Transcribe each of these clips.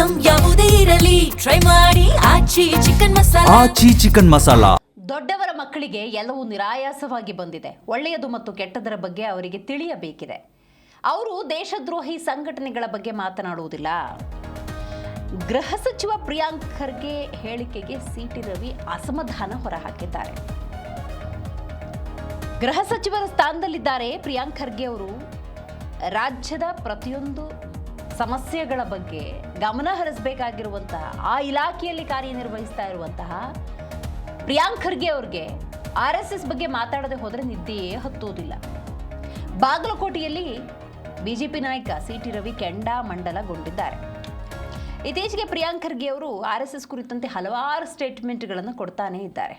Item ಯಾವುದೇ ಇರಲಿ try ಮಾಡಿ ಆಚಿ ಚಿಕನ್ ಮಸಾಲಾ. ದೊಡ್ಡವರ ಮಕ್ಕಳಿಗೆ ಎಲ್ಲವೂ ನಿರಾಯಾಸವಾಗಿ ಬಂದಿದೆ. ಒಳ್ಳೆಯದು ಮತ್ತು ಕೆಟ್ಟದರ ಬಗ್ಗೆ ಅವರಿಗೆ ತಿಳಿಯಬೇಕಿದೆ. ಅವರು ದೇಶದ್ರೋಹಿ ಸಂಘಟನೆಗಳ ಬಗ್ಗೆ ಮಾತನಾಡುವುದಿಲ್ಲ. ಗೃಹ ಸಚಿವ ಪ್ರಿಯಾಂಕ್ ಖರ್ಗೆ ಹೇಳಿಕೆಗೆ ಸಿಟಿ ರವಿ ಅಸಮಾಧಾನ ಹೊರಹಾಕಿದ್ದಾರೆ. ಗೃಹ ಸಚಿವರ ಸ್ಥಾನದಲ್ಲಿದ್ದಾರೆ ಪ್ರಿಯಾಂಕ್ ಖರ್ಗೆ ಅವರು. ರಾಜ್ಯದ ಪ್ರತಿಯೊಂದು ಸಮಸ್ಯೆಗಳ ಬಗ್ಗೆ ಗಮನ ಹರಿಸಬೇಕಾಗಿರುವಂತಹ ಆ ಇಲಾಖೆಯಲ್ಲಿ ಕಾರ್ಯನಿರ್ವಹಿಸ್ತಾ ಇರುವಂತಹ ಪ್ರಿಯಾಂಕ್ ಖರ್ಗೆ ಅವ್ರಿಗೆ RSS ಬಗ್ಗೆ ಮಾತಾಡದೆ ಹೋದರೆ ನಿದ್ದೆಯೇ ಹತ್ತುವುದಿಲ್ಲ. ಬಾಗಲಕೋಟೆಯಲ್ಲಿ ಬಿಜೆಪಿ ನಾಯಕ ಸಿಟಿ ರವಿ ಕೆಂಡಾಮಂಡಲಗೊಂಡಿದ್ದಾರೆ. ಇತ್ತೀಚೆಗೆ ಪ್ರಿಯಾಂಕ್ ಖರ್ಗೆ ಅವರು RSS ಕುರಿತಂತೆ ಹಲವಾರು ಸ್ಟೇಟ್ಮೆಂಟ್ಗಳನ್ನು ಕೊಡ್ತಾನೆ ಇದ್ದಾರೆ.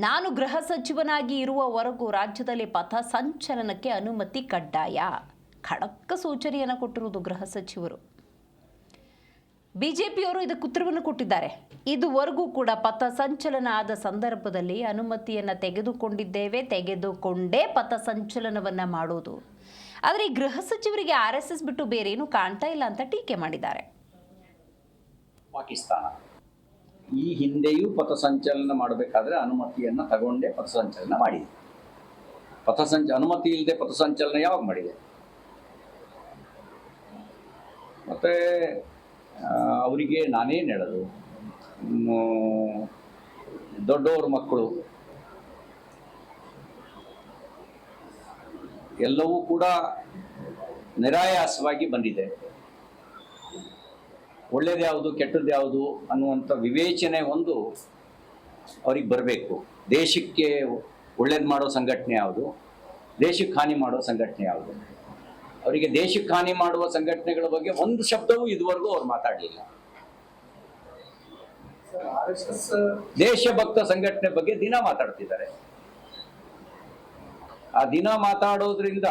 ನಾನು ಗೃಹ ಸಚಿವನಾಗಿ ಇರುವವರೆಗೂ ರಾಜ್ಯದಲ್ಲಿ ಪಥ ಸಂಚಲನಕ್ಕೆ ಅನುಮತಿ ಕಡ್ಡಾಯ. ಖಡಕ್ ಸೂಚನೆಯನ್ನು ಕೊಟ್ಟಿರುವುದು ಗೃಹ ಸಚಿವರು. ಬಿಜೆಪಿಯವರು ಇದಕ್ಕೆ ಉತ್ತರವನ್ನು ಕೊಟ್ಟಿದ್ದಾರೆ. ಇದುವರೆಗೂ ಕೂಡ ಪಥ ಸಂಚಲನ ಆದ ಸಂದರ್ಭದಲ್ಲಿ ಅನುಮತಿಯನ್ನು ತೆಗೆದುಕೊಂಡೇ ಪಥ ಸಂಚಲನವನ್ನ ಮಾಡೋದು. ಆದರೆ ಈ ಗೃಹ ಸಚಿವರಿಗೆ RSS ಬಿಟ್ಟು ಬೇರೇನು ಕಾಣ್ತಾ ಇಲ್ಲ ಅಂತ ಟೀಕೆ ಮಾಡಿದ್ದಾರೆ. ಪಾಕಿಸ್ತಾನ ಈ ಹಿಂದೆಯೂ ಪಥಸಂಚಲನ ಮಾಡಬೇಕಾದ್ರೆ ಅನುಮತಿಯನ್ನು ತಗೊಂಡೇ ಪಥಸಂಚಲನ ಮಾಡಿದೆ. ಅನುಮತಿ ಇಲ್ಲದೆ ಪಥಸಂಚಲನ ಯಾವಾಗ ಮಾಡಿದೆ? ಮತ್ತೆ ಅವರಿಗೆ ನಾನೇನು ಹೇಳೋದು, ದೊಡ್ಡವ್ರ ಮಕ್ಕಳು ಎಲ್ಲವೂ ಕೂಡ ನಿರಾಯಾಸವಾಗಿ ಬಂದಿದೆ. ಒಳ್ಳೇದು ಯಾವುದು ಕೆಟ್ಟದ್ದು ಯಾವುದು ಅನ್ನುವಂಥ ವಿವೇಚನೆ ಒಂದು ಅವ್ರಿಗೆ ಬರಬೇಕು. ದೇಶಕ್ಕೆ ಒಳ್ಳೇದು ಮಾಡೋ ಸಂಘಟನೆ ಯಾವುದು, ದೇಶಕ್ಕೆ ಹಾನಿ ಮಾಡೋ ಸಂಘಟನೆ ಯಾವುದು? ಅವರಿಗೆ ದೇಶಕ್ಕೆ ಹಾನಿ ಮಾಡುವ ಸಂಘಟನೆಗಳ ಬಗ್ಗೆ ಒಂದು ಶಬ್ದವೂ ಇದುವರೆಗೂ ಅವ್ರು ಮಾತಾಡಲಿಲ್ಲ. ದೇಶಭಕ್ತ ಸಂಘಟನೆ ಬಗ್ಗೆ ದಿನ ಮಾತಾಡ್ತಿದ್ದಾರೆ. ಆ ದಿನ ಮಾತಾಡೋದ್ರಿಂದ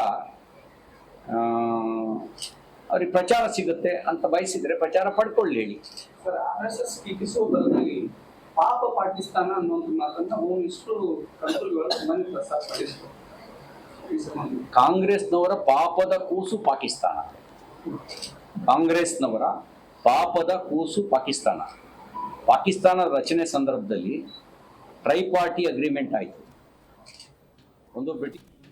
ಅವ್ರಿಗೆ ಪ್ರಚಾರ ಸಿಗುತ್ತೆ ಅಂತ ಬಯಸಿದ್ರೆ ಪ್ರಚಾರ ಪಡ್ಕೊಳ್ಳಿ ಹೇಳಿ. ಸರ್, RSS ಟೀಕಿಸುವುದರಲ್ಲಿ ಪಾಪ ಪಾಕಿಸ್ತಾನ ಅನ್ನುವಂಥ ಮಾತನ್ನ ಒಂದಿಷ್ಟು ಕಂಟ್ರೋಲ್ಗಳು ಮನೆ ಪ್ರಸಾರ ಮಾಡಿದ್ರು. ಕಾಂಗ್ರೆಸ್ನವರ ಪಾಪದ ಕೂಸು ಪಾಕಿಸ್ತಾನ. ಕಾಂಗ್ರೆಸ್ನವರ ಪಾಪದ ಕೂಸು ಪಾಕಿಸ್ತಾನ. ಪಾಕಿಸ್ತಾನ ರಚನೆ ಸಂದರ್ಭದಲ್ಲಿ ಟ್ರೈ ಪಾರ್ಟಿ ಅಗ್ರಿಮೆಂಟ್ ಆಯಿತು. ಒಂದು ಬ್ರಿಟಿಷ್